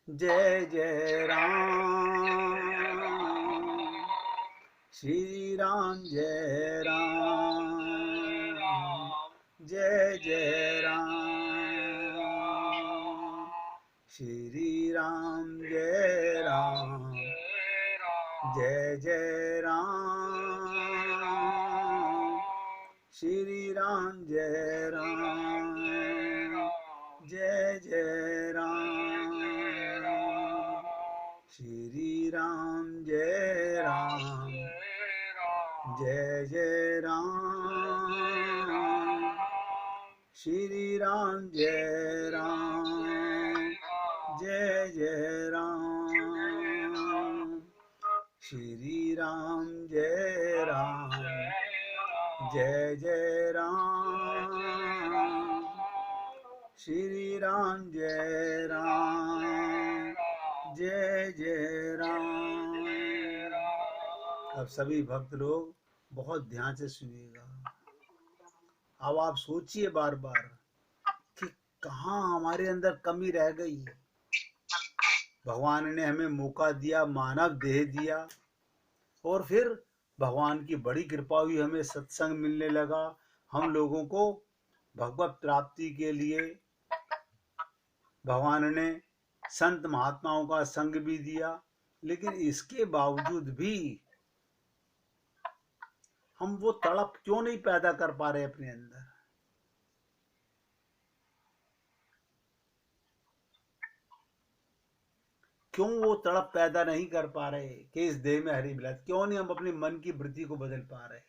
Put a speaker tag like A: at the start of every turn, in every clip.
A: जय जय राम, श्री राम जय राम, जय जय राम, श्री राम जय राम, जय जय राम, श्री राम जय राम, जय जय राम, श्री राम जय राम, जय जय राम, श्री राम जय राम, जय जय राम, श्री राम जय राम, जय जय राम, श्री राम जय राम, जय जय राम। अब सभी भक्त लोग बहुत ध्यान से सुनिएगा। अब आप सोचिए बार बार कि कहाँ हमारे अंदर कमी रह गई है। भगवान ने हमें मौका दिया, मानव देह दिया, और फिर भगवान की बड़ी कृपा हुई, हमें सत्संग मिलने लगा। हम लोगों को भगवत प्राप्ति के लिए भगवान ने संत महात्माओं का संग भी दिया, लेकिन इसके बावजूद भी हम वो तड़प क्यों नहीं पैदा कर पा रहे अपने अंदर? क्यों वो तड़प पैदा नहीं कर पा रहे कि इस देह में हरि मिला? क्यों नहीं हम अपने मन की वृत्ति को बदल पा रहे?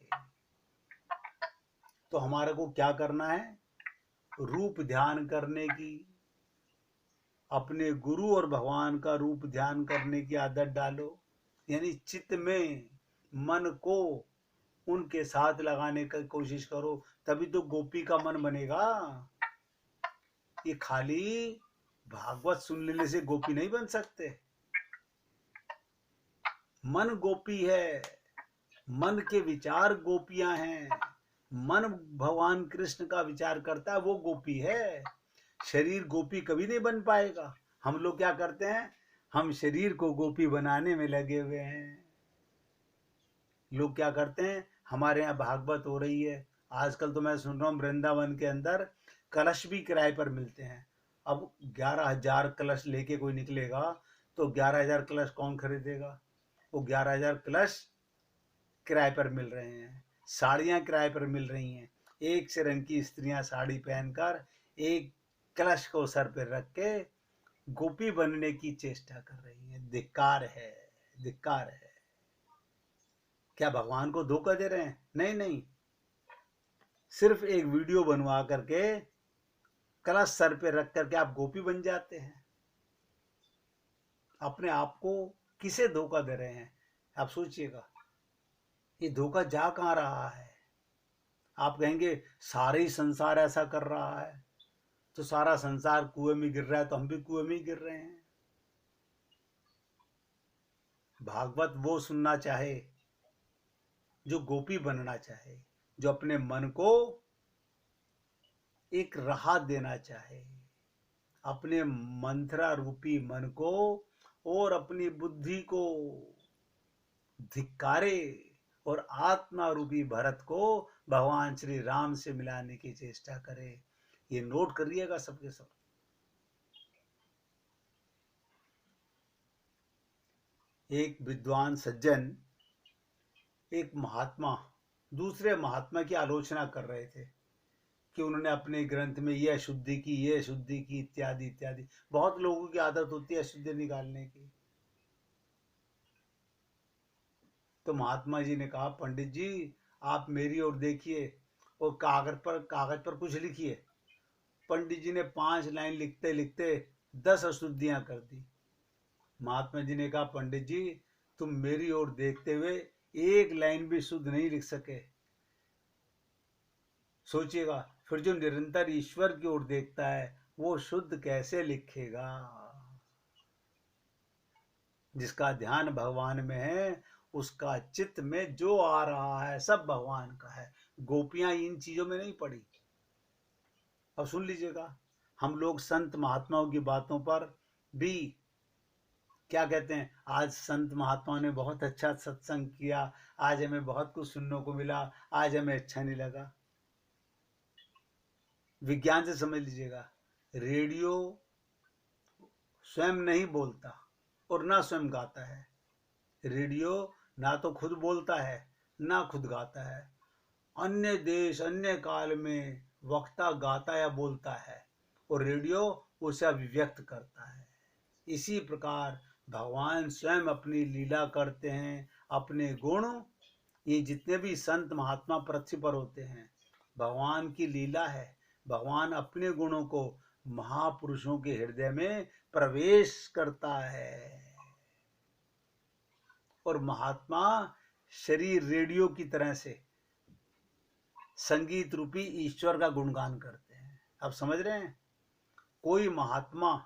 A: तो हमारे को क्या करना है? रूप ध्यान करने की, अपने गुरु और भगवान का रूप ध्यान करने की आदत डालो। यानी चित्त में मन को उनके साथ लगाने की कोशिश करो, तभी तो गोपी का मन बनेगा। ये खाली भागवत सुन लेने से गोपी नहीं बन सकते। मन गोपी है, मन के विचार गोपियां हैं। मन भगवान कृष्ण का विचार करता है, वो गोपी है। शरीर गोपी कभी नहीं बन पाएगा। हम लोग क्या करते हैं? हम शरीर को गोपी बनाने में लगे हुए हैं। लोग क्या करते हैं? हमारे यहाँ भागवत हो रही है, आजकल तो मैं सुन रहा हूँ वृंदावन के अंदर कलश भी किराए पर मिलते हैं। अब 11,000 कलश लेके कोई निकलेगा तो 11,000 कलश कौन खरीदेगा? वो 11,000 कलश किराए पर मिल रहे हैं। साड़ियाँ किराए पर मिल रही हैं। एक से रंग की स्त्रियाँ साड़ी पहनकर एक कलश को सर पर रख के गोपी बनने की चेष्टा कर रही हैं। धिक्कार है, धिक्कार है। क्या भगवान को धोखा दे रहे हैं? नहीं नहीं, सिर्फ एक वीडियो बनवा करके कलश सर पे रख करके आप गोपी बन जाते हैं। अपने आप को किसे धोखा दे रहे हैं? आप सोचिएगा, ये धोखा जा कहाँ रहा है? आप कहेंगे सारे ही संसार ऐसा कर रहा है, तो सारा संसार कुएं में गिर रहा है तो हम भी कुएं में ही गिर रहे हैं। भागवत वो सुनना चाहे जो गोपी बनना चाहे, जो अपने मन को एक राहत देना चाहे, अपने मंत्रा रूपी मन को और अपनी बुद्धि को धिक्कारे और आत्मा रूपी भरत को भगवान श्री राम से मिलाने की चेष्टा करे। ये नोट करिएगा सबके सब। एक विद्वान सज्जन, एक महात्मा दूसरे महात्मा की आलोचना कर रहे थे कि उन्होंने अपने ग्रंथ में ये अशुद्धि की, ये अशुद्धि की, इत्यादि इत्यादि। बहुत लोगों की आदत होती है अशुद्धि निकालने की। तो महात्मा जी ने कहा, पंडित जी आप मेरी ओर देखिए और कागज पर कुछ लिखिए। पंडित जी ने 5 लाइन लिखते लिखते 10 अशुद्धियां कर दी। महात्मा जी ने कहा, पंडित जी तुम मेरी ओर देखते हुए एक लाइन भी शुद्ध नहीं लिख सके। सोचिएगा, फिर जो निरंतर ईश्वर की ओर देखता है वो शुद्ध कैसे लिखेगा? जिसका ध्यान भगवान में है, उसका चित्त में जो आ रहा है सब भगवान का है। गोपियां इन चीजों में नहीं पड़ी। अब सुन लीजिएगा, हम लोग संत महात्माओं की बातों पर भी क्या कहते हैं, आज संत महात्माओं ने बहुत अच्छा सत्संग किया, आज हमें बहुत कुछ सुनने को मिला, आज हमें अच्छा नहीं लगा। विज्ञान से समझ लीजिएगा, रेडियो स्वयं नहीं बोलता और ना स्वयं गाता है। रेडियो ना तो खुद बोलता है ना खुद गाता है। अन्य देश अन्य काल में वक्ता गाता या बोलता है और रेडियो उसे अभिव्यक्त करता है। इसी प्रकार भगवान स्वयं अपनी लीला करते हैं, अपने गुण। ये जितने भी संत महात्मा पृथ्वी पर होते हैं, भगवान की लीला है। भगवान अपने गुणों को महापुरुषों के हृदय में प्रवेश करता है। और महात्मा शरीर रेडियो की तरह से संगीत रूपी ईश्वर का गुणगान करते हैं। आप समझ रहे हैं, कोई महात्मा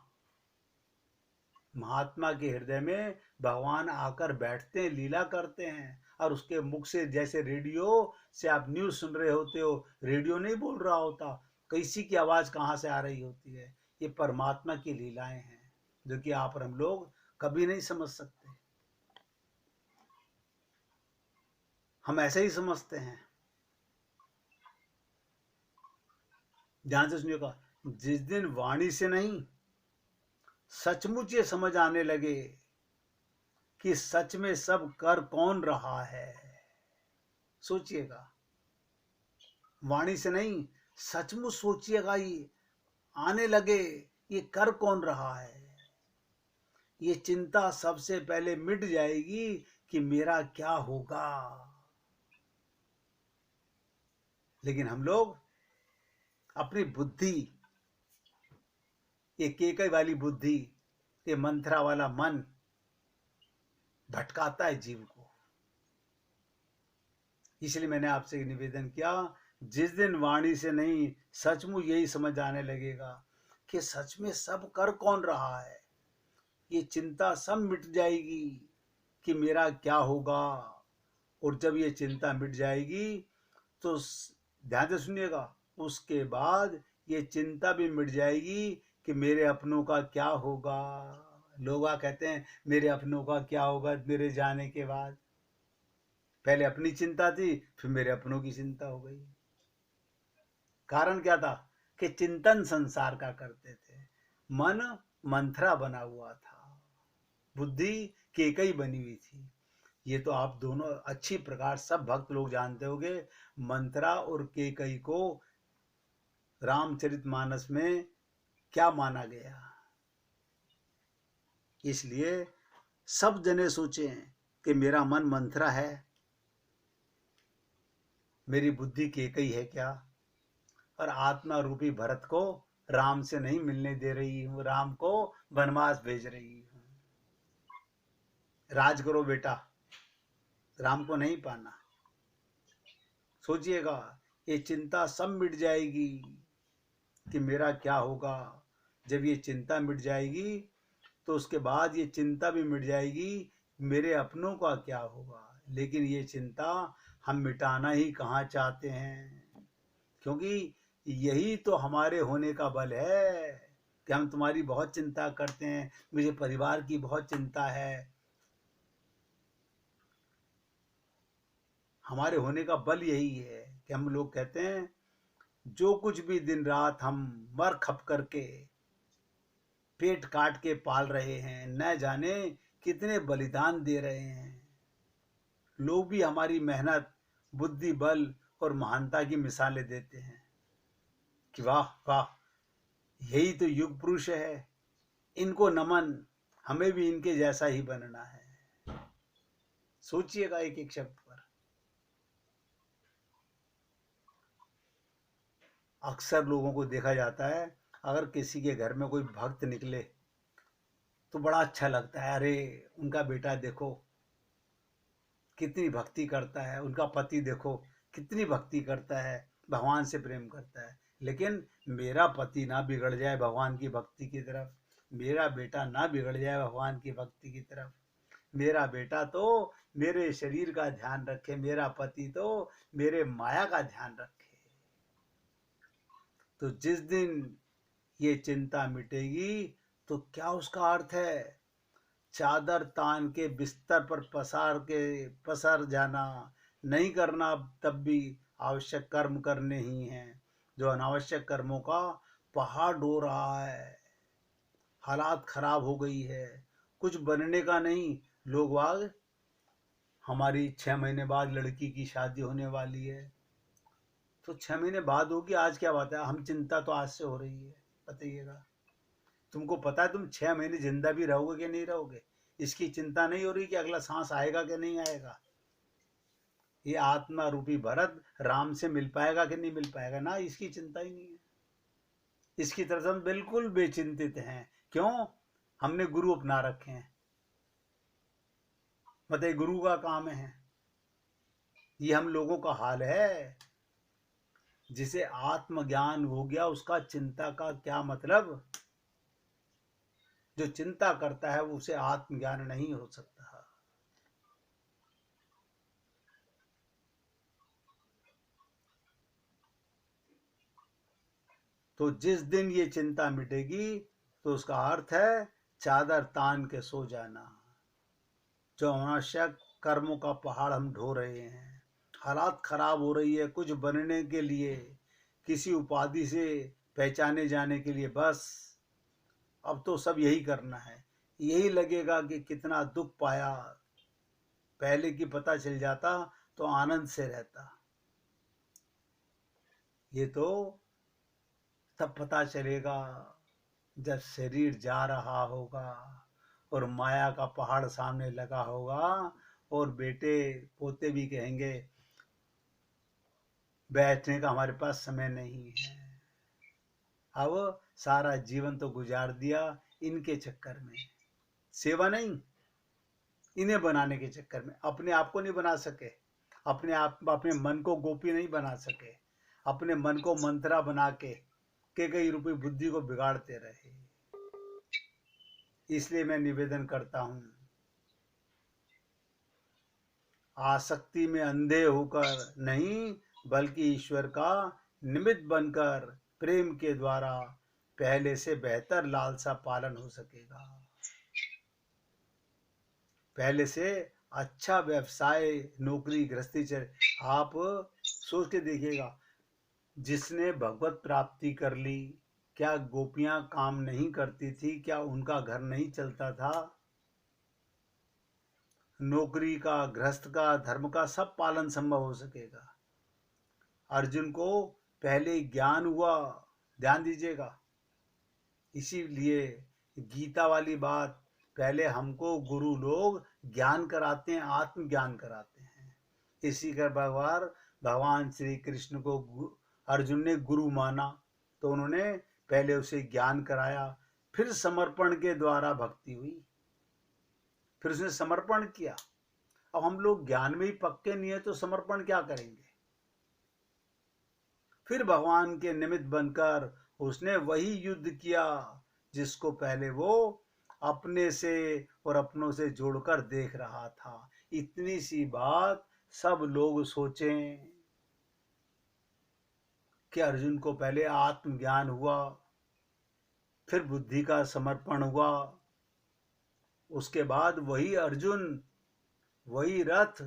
A: के हृदय में भगवान आकर बैठते हैं, लीला करते हैं, और उसके मुख से, जैसे रेडियो से आप न्यूज़ सुन रहे होते हो, रेडियो नहीं बोल रहा होता, किसी की आवाज़ कहाँ से आ रही होती है। ये परमात्मा की लीलाएं हैं जो कि आप और हम लोग कभी नहीं समझ सकते। हम ऐसे ही समझते हैं। ध्यान से सुनिएगा, जिस दिन वाणी से नहीं सचमुच ये समझ आने लगे कि सच में सब कर कौन रहा है। सोचिएगा, वाणी से नहीं, सचमुच सोचिएगा, ये आने लगे ये कर कौन रहा है। ये चिंता सबसे पहले मिट जाएगी कि मेरा क्या होगा। लेकिन हम लोग अपनी बुद्धि, ये केकई वाली बुद्धि, ये मंथरा वाला मन भटकाता है जीव को। इसलिए मैंने आपसे निवेदन किया, जिस दिन वाणी से नहीं सचमुच यही समझ आने लगेगा कि सच में सब कर कौन रहा है, ये चिंता सब मिट जाएगी कि मेरा क्या होगा। और जब ये चिंता मिट जाएगी तो ध्यान से सुनिएगा, उसके बाद ये चिंता भी मिट जाएगी कि मेरे अपनों का क्या होगा। लोग कहते हैं मेरे अपनों का क्या होगा मेरे जाने के बाद। पहले अपनी चिंता थी, फिर मेरे अपनों की चिंता हो गई। कारण क्या था कि चिंतन संसार का करते थे, मन मंथरा बना हुआ था, बुद्धि केकई बनी हुई थी। ये तो आप दोनों अच्छी प्रकार सब भक्त लोग जानते होंगे। मंथरा और केकई को रामचरितमानस में क्या माना गया। इसलिए सब जने सोचें कि मेरा मन मंथरा है, मेरी बुद्धि केकई है क्या, और आत्मा रूपी भरत को राम से नहीं मिलने दे रही हूँ, राम को वनवास भेज रही हूँ। राज करो बेटा, राम को नहीं पाना। सोचिएगा, ये चिंता सब मिट जाएगी कि मेरा क्या होगा। जब ये चिंता मिट जाएगी तो उसके बाद ये चिंता भी मिट जाएगी मेरे अपनों का क्या होगा। लेकिन ये चिंता हम मिटाना ही कहाँ चाहते हैं, क्योंकि यही तो हमारे होने का बल है कि हम तुम्हारी बहुत चिंता करते हैं, मुझे परिवार की बहुत चिंता है। हमारे होने का बल यही है कि हम लोग कहते हैं जो कुछ भी दिन रात हम मर खप करके पेट काट के पाल रहे हैं, न जाने कितने बलिदान दे रहे हैं। लोग भी हमारी मेहनत, बुद्धि बल और महानता की मिसालें देते हैं कि वाह वाह, यही तो युग पुरुष है, इनको नमन, हमें भी इनके जैसा ही बनना है। सोचिएगा एक एक शब्द पर। अक्सर लोगों को देखा जाता है, अगर किसी के घर में कोई भक्त निकले तो बड़ा अच्छा लगता है, अरे उनका बेटा देखो कितनी भक्ति करता है, उनका पति देखो कितनी भक्ति करता है, भगवान से प्रेम करता है। लेकिन मेरा पति ना बिगड़ जाए भगवान की भक्ति की तरफ, मेरा बेटा ना बिगड़ जाए भगवान की भक्ति की तरफ, मेरा बेटा तो मेरे शरीर का ध्यान रखे, मेरा पति तो मेरे माया का ध्यान रखे। तो जिस दिन ये चिंता मिटेगी तो क्या उसका अर्थ है चादर तान के बिस्तर पर पसर जाना, नहीं करना तब भी आवश्यक कर्म करने ही हैं। जो अनावश्यक कर्मों का पहाड़ ढो रहा है, हालात खराब हो गई है, कुछ बनने का नहीं। लोग वाग, हमारी 6 महीने बाद लड़की की शादी होने वाली है, तो 6 महीने बाद होगी, आज क्या बात है, हम चिंता तो आज से हो रही है। बताइएगा, तुमको पता है तुम 6 महीने जिंदा भी रहोगे कि नहीं रहोगे, इसकी चिंता नहीं हो रही कि अगला सांस आएगा कि नहीं आएगा। ये आत्मा रूपी भरत राम से मिल पाएगा कि नहीं मिल पाएगा ना, इसकी चिंता ही नहीं है। इसकी तरफ हम बिल्कुल बेचिंतित हैं। क्यों? हमने गुरु अपना रखे हैं। मतलब गुरु का काम है, ये हम लोगों का हाल है। जिसे आत्मज्ञान हो गया उसका चिंता का क्या मतलब। जो चिंता करता है उसे आत्मज्ञान नहीं हो सकता। तो जिस दिन ये चिंता मिटेगी तो उसका अर्थ है चादर तान के सो जाना। जो अनावश्यक कर्मों का पहाड़ हम ढो रहे हैं, हालात खराब हो रही है कुछ बनने के लिए, किसी उपाधि से पहचाने जाने के लिए, बस अब तो सब यही करना है। यही लगेगा कि कितना दुख पाया, पहले की पता चल जाता तो आनंद से रहता। ये तो तब पता चलेगा जब शरीर जा रहा होगा और माया का पहाड़ सामने लगा होगा और बेटे पोते भी कहेंगे बैठने का हमारे पास समय नहीं है। अब सारा जीवन तो गुजार दिया इनके चक्कर में, सेवा नहीं, इन्हें बनाने के चक्कर में। अपने आप को नहीं बना सके, अपने मन को गोपी नहीं बना सके, अपने मन को मंत्रा बना के कई रूपी बुद्धि को बिगाड़ते रहे। इसलिए मैं निवेदन करता हूं, आसक्ति में अंधे होकर नहीं बल्कि ईश्वर का निमित्त बनकर प्रेम के द्वारा पहले से बेहतर लालसा पालन हो सकेगा। पहले से अच्छा व्यवसाय, नौकरी, गृहस्थी चल। आप सोच के देखिएगा, जिसने भगवत प्राप्ति कर ली, क्या गोपियां काम नहीं करती थी? क्या उनका घर नहीं चलता था? नौकरी का, गृहस्थ का, धर्म का सब पालन संभव हो सकेगा। अर्जुन को पहले ज्ञान हुआ, ध्यान दीजिएगा। इसीलिए गीता वाली बात, पहले हमको गुरु लोग ज्ञान कराते हैं, आत्मज्ञान कराते हैं। इसी का भगवान श्री कृष्ण को अर्जुन ने गुरु माना, तो उन्होंने पहले उसे ज्ञान कराया, फिर समर्पण के द्वारा भक्ति हुई, फिर उसने समर्पण किया। अब हम लोग ज्ञान में ही पक्के नहीं है तो समर्पण क्या करेंगे? फिर भगवान के निमित्त बनकर उसने वही युद्ध किया जिसको पहले वो अपने से और अपनों से जोड़कर देख रहा था। इतनी सी बात सब लोग सोचें कि अर्जुन को पहले आत्मज्ञान हुआ, फिर बुद्धि का समर्पण हुआ, उसके बाद वही अर्जुन, वही रथ,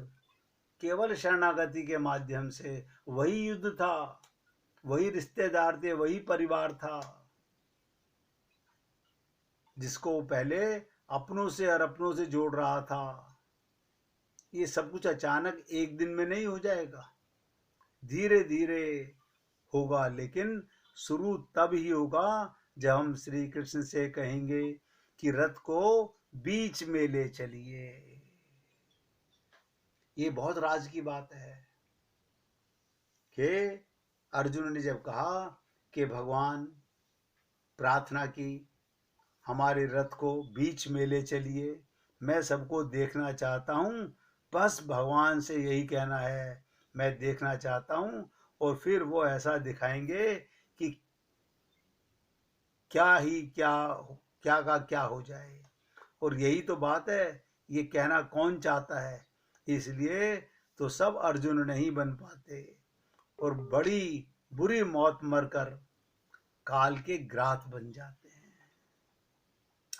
A: केवल शरणागति के माध्यम से, वही युद्ध था, वही रिश्तेदार थे, वही परिवार था जिसको पहले अपनों से और अपनों से जोड़ रहा था। ये सब कुछ अचानक एक दिन में नहीं हो जाएगा, धीरे धीरे होगा, लेकिन शुरू तब ही होगा जब हम श्री कृष्ण से कहेंगे कि रथ को बीच में ले चलिए। ये बहुत राज की बात है कि अर्जुन ने जब कहा कि भगवान, प्रार्थना की हमारे रथ को बीच में ले चलिए, मैं सबको देखना चाहता हूँ, बस भगवान से यही कहना है, मैं देखना चाहता हूँ। और फिर वो ऐसा दिखाएंगे कि क्या ही क्या का क्या हो जाए। और यही तो बात है, ये कहना कौन चाहता है? इसलिए तो सब अर्जुन नहीं बन पाते और बड़ी बुरी मौत मरकर काल के ग्रास बन जाते हैं।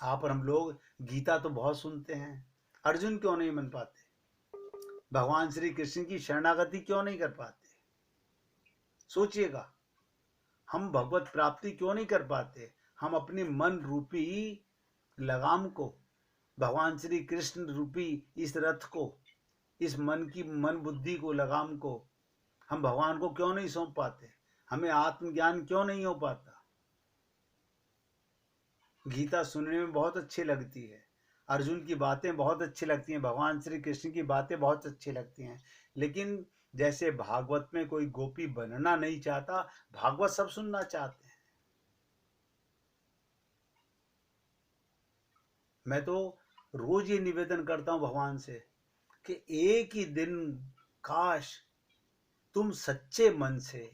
A: आप और हम लोग गीता तो बहुत सुनते हैं, अर्जुन क्यों नहीं बन पाते? भगवान श्री कृष्ण की शरणागति क्यों नहीं कर पाते? सोचिएगा, हम भगवत प्राप्ति क्यों नहीं कर पाते? हम अपने मन रूपी लगाम को, भगवान श्री कृष्ण रूपी इस रथ को, इस मन बुद्धि को, लगाम को हम भगवान को क्यों नहीं सौंप पाते? हमें आत्मज्ञान क्यों नहीं हो पाता? गीता सुनने में बहुत अच्छी लगती है, अर्जुन की बातें बहुत अच्छी लगती हैं, भगवान श्री कृष्ण की बातें बहुत अच्छी लगती हैं, लेकिन जैसे भागवत में कोई गोपी बनना नहीं चाहता, भागवत सब सुनना चाहते हैं। मैं तो रोज ये निवेदन करता हूं भगवान से कि एक ही दिन काश तुम सच्चे मन से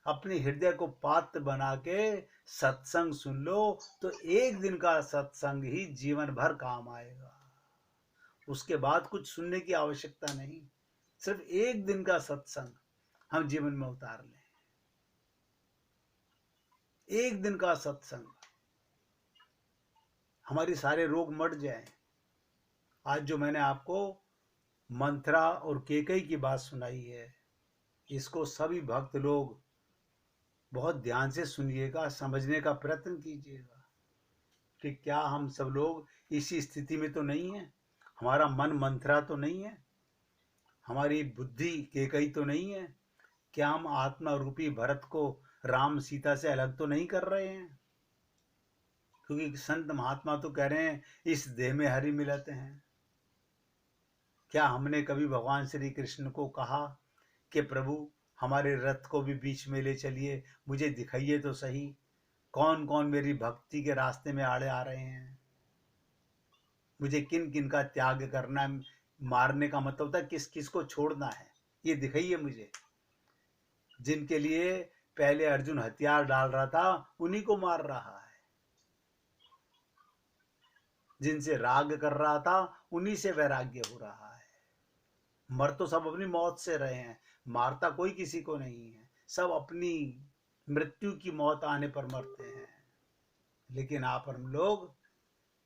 A: अपने हृदय को पात्र बना के सत्संग सुन लो, तो एक दिन का सत्संग ही जीवन भर काम आएगा। उसके बाद कुछ सुनने की आवश्यकता नहीं, सिर्फ एक दिन का सत्संग हम जीवन में उतार लें। एक दिन का सत्संग, हमारे सारे रोग मट जाएं। आज जो मैंने आपको मंथरा और केकई की बात सुनाई है, इसको सभी भक्त लोग बहुत ध्यान से सुनिएगा, समझने का प्रयत्न कीजिएगा कि क्या हम सब लोग इसी स्थिति में तो नहीं है, हमारा मन मंथरा तो नहीं है, हमारी बुद्धि केकई तो नहीं है, क्या हम आत्मा रूपी भरत को राम सीता से अलग तो नहीं कर रहे हैं? क्योंकि संत महात्मा तो कह रहे हैं इस देह में हरि मिलते हैं। क्या हमने कभी भगवान श्री कृष्ण को कहा कि प्रभु हमारे रथ को भी बीच में ले चलिए, मुझे दिखाइए तो सही कौन कौन मेरी भक्ति के रास्ते में आड़े आ रहे हैं, मुझे किन किन का त्याग करना है? मारने का मतलब होता है किस किस को छोड़ना है, ये दिखाइए मुझे। जिनके लिए पहले अर्जुन हथियार डाल रहा था उन्हीं को मार रहा है, जिनसे राग कर रहा था उन्हीं से वैराग्य हो रहा है। मर तो सब अपनी मौत से रहे हैं, मारता कोई किसी को नहीं है, सब अपनी मृत्यु की मौत आने पर मरते हैं, लेकिन आप हम लोग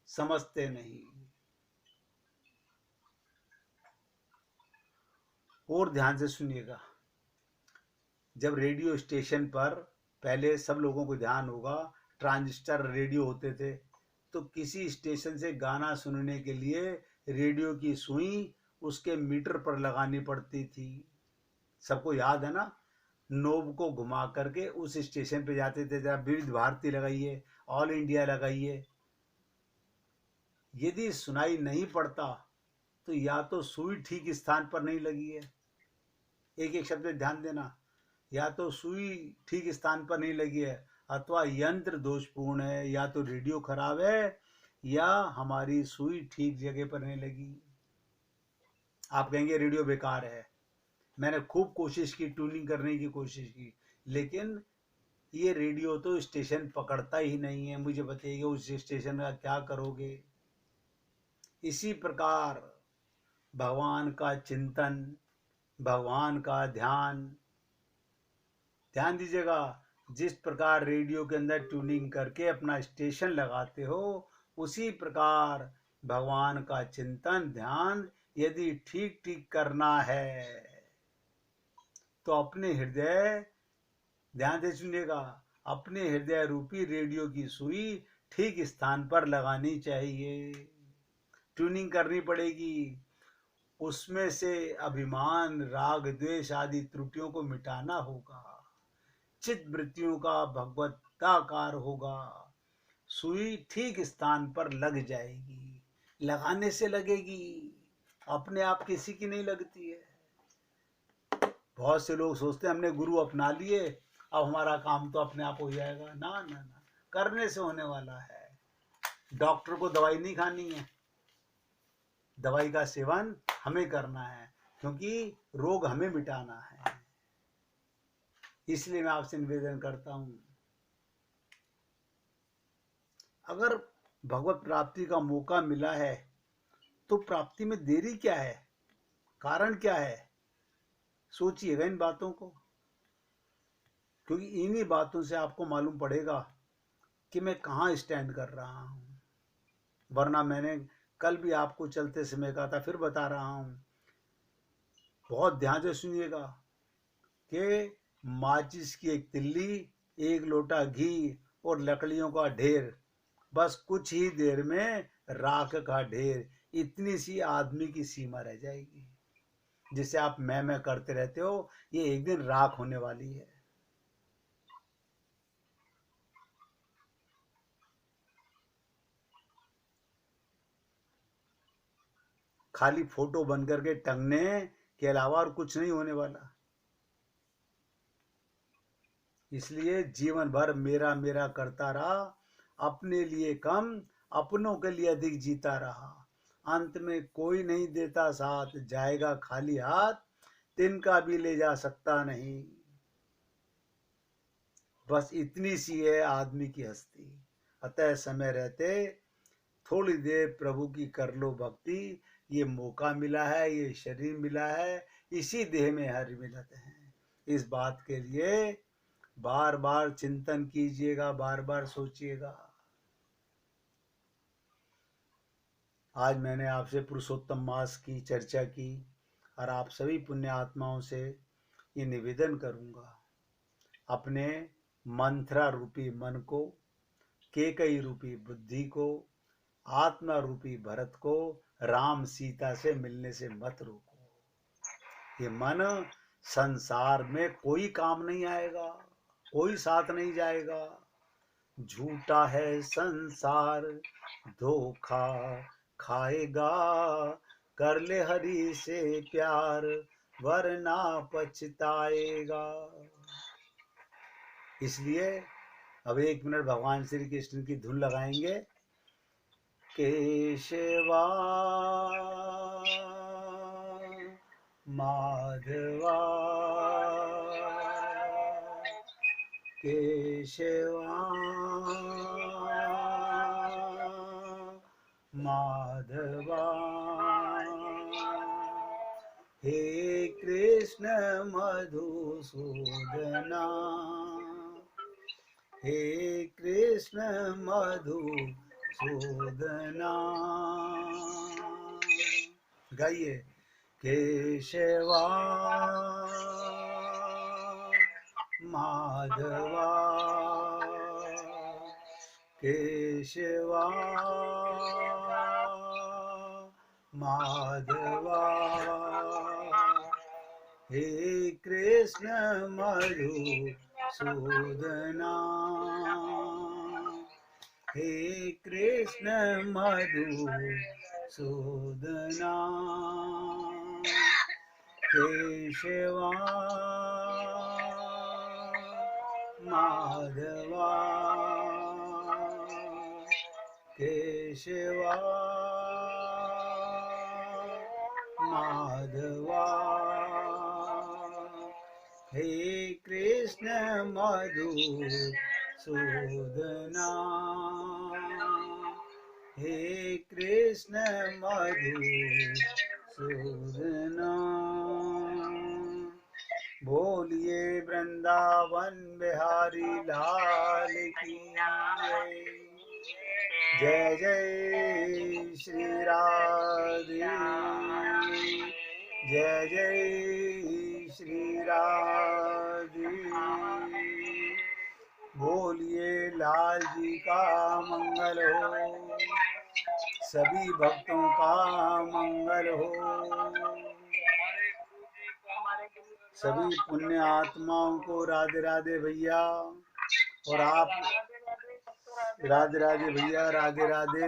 A: समझते नहीं। और ध्यान से सुनिएगा, जब रेडियो स्टेशन पर पहले सब लोगों को ध्यान होगा ट्रांजिस्टर रेडियो होते थे, तो किसी स्टेशन से गाना सुनने के लिए रेडियो की सुई उसके मीटर पर लगानी पड़ती थी। सबको याद है ना, नोब को घुमा करके उस स्टेशन पे जाते थे, जरा विविध भारती लगाइए, ऑल इंडिया लगाइए। यदि सुनाई नहीं पड़ता तो या तो सुई ठीक स्थान पर नहीं लगी है, एक एक शब्द ध्यान देना, या तो सुई ठीक स्थान पर नहीं लगी है, अथवा यंत्र दोषपूर्ण है, या तो रेडियो खराब है, या हमारी सुई ठीक जगह पर नहीं लगी। आप कहेंगे रेडियो बेकार है, मैंने खूब कोशिश की, ट्यूनिंग करने की कोशिश की, लेकिन ये रेडियो तो स्टेशन पकड़ता ही नहीं है। मुझे बताइए उस स्टेशन का क्या करोगे? इसी प्रकार भगवान का चिंतन, भगवान का ध्यान, ध्यान दीजिएगा, जिस प्रकार रेडियो के अंदर ट्यूनिंग करके अपना स्टेशन लगाते हो, उसी प्रकार भगवान का चिंतन ध्यान यदि ठीक ठीक करना है तो अपने हृदय, ध्यान से सुनिएगा, अपने हृदय रूपी रेडियो की सुई ठीक स्थान पर लगानी चाहिए, ट्यूनिंग करनी पड़ेगी, उसमें से अभिमान राग द्वेष आदि त्रुटियों को मिटाना होगा, चित्त वृत्तियों का भगवताकार होगा, सुई ठीक स्थान पर लग जाएगी, लगाने से लगेगी, अपने आप किसी की नहीं लगती है। बहुत से लोग सोचते हैं हमने गुरु अपना लिए, अब हमारा काम तो अपने आप हो जाएगा। ना ना ना, करने से होने वाला है। डॉक्टर को दवाई नहीं खानी है, दवाई का सेवन हमें करना है, क्योंकि रोग हमें मिटाना है। इसलिए मैं आपसे निवेदन करता हूं, अगर भगवत प्राप्ति का मौका मिला है तो प्राप्ति में देरी क्या है, कारण क्या है? सोचिएगा इन बातों को, क्योंकि इन्हीं बातों से आपको मालूम पड़ेगा कि मैं कहाँ स्टैंड कर रहा हूँ। वरना मैंने कल भी आपको चलते समय कहा था, फिर बता रहा हूँ, बहुत ध्यान से सुनिएगा कि माचिस की एक तिल्ली, एक लोटा घी और लकड़ियों का ढेर, बस कुछ ही देर में राख का ढेर, इतनी सी आदमी की सीमा रह जाएगी। जिसे आप मैं करते रहते हो, ये एक दिन राख होने वाली है। खाली फोटो बन करके टंगने के अलावा और कुछ नहीं होने वाला। इसलिए जीवन भर मेरा मेरा करता रहा, अपने लिए कम, अपनों के लिए अधिक जीता रहा। अंत में कोई नहीं देता साथ, जाएगा खाली हाथ, तिनका भी ले जा सकता नहीं। बस इतनी सी है आदमी की हस्ती। अतः समय रहते थोड़ी देर प्रभु की कर लो भक्ति। ये मौका मिला है, ये शरीर मिला है, इसी देह में हर मिलत है। इस बात के लिए बार बार चिंतन कीजिएगा, बार बार सोचिएगा। आज मैंने आपसे पुरुषोत्तम मास की चर्चा की और आप सभी पुण्य आत्माओं से ये निवेदन करूंगा, अपने मंत्रा रूपी मन को, केकई रूपी बुद्धि को, आत्मा रूपी भरत को राम सीता से मिलने से मत रोको। ये मन संसार में कोई काम नहीं आएगा, कोई साथ नहीं जाएगा। झूठा है संसार, धोखा खाएगा, कर ले हरि से प्यार, वरना पछताएगा। इसलिए अब 1 मिनट भगवान श्री कृष्ण की धुन लगाएंगे। केशवा माधवा, केशवा माधवा, हे कृष्ण मधुसूदना, हे कृष्ण मधुसूदना। गाइए। केशवा माधवा, केशवा माधवा, हे कृष्ण मधुसूदना, हे कृष्ण मधुसूदना। केशवा माधवा, केशवा माधवा, हे कृष्ण मधुसूदना, हे कृष्ण मधुसूदना। बोलिए वृंदावन बिहारी लाल की जय। जय श्री राधे, जय जय श्री राधे। बोलिए लाल जी का मंगल हो, सभी भक्तों का मंगल हो। सभी पुण्य आत्माओं को राधे राधे भैया। और आप राधे राधे भैया, राधे राधे।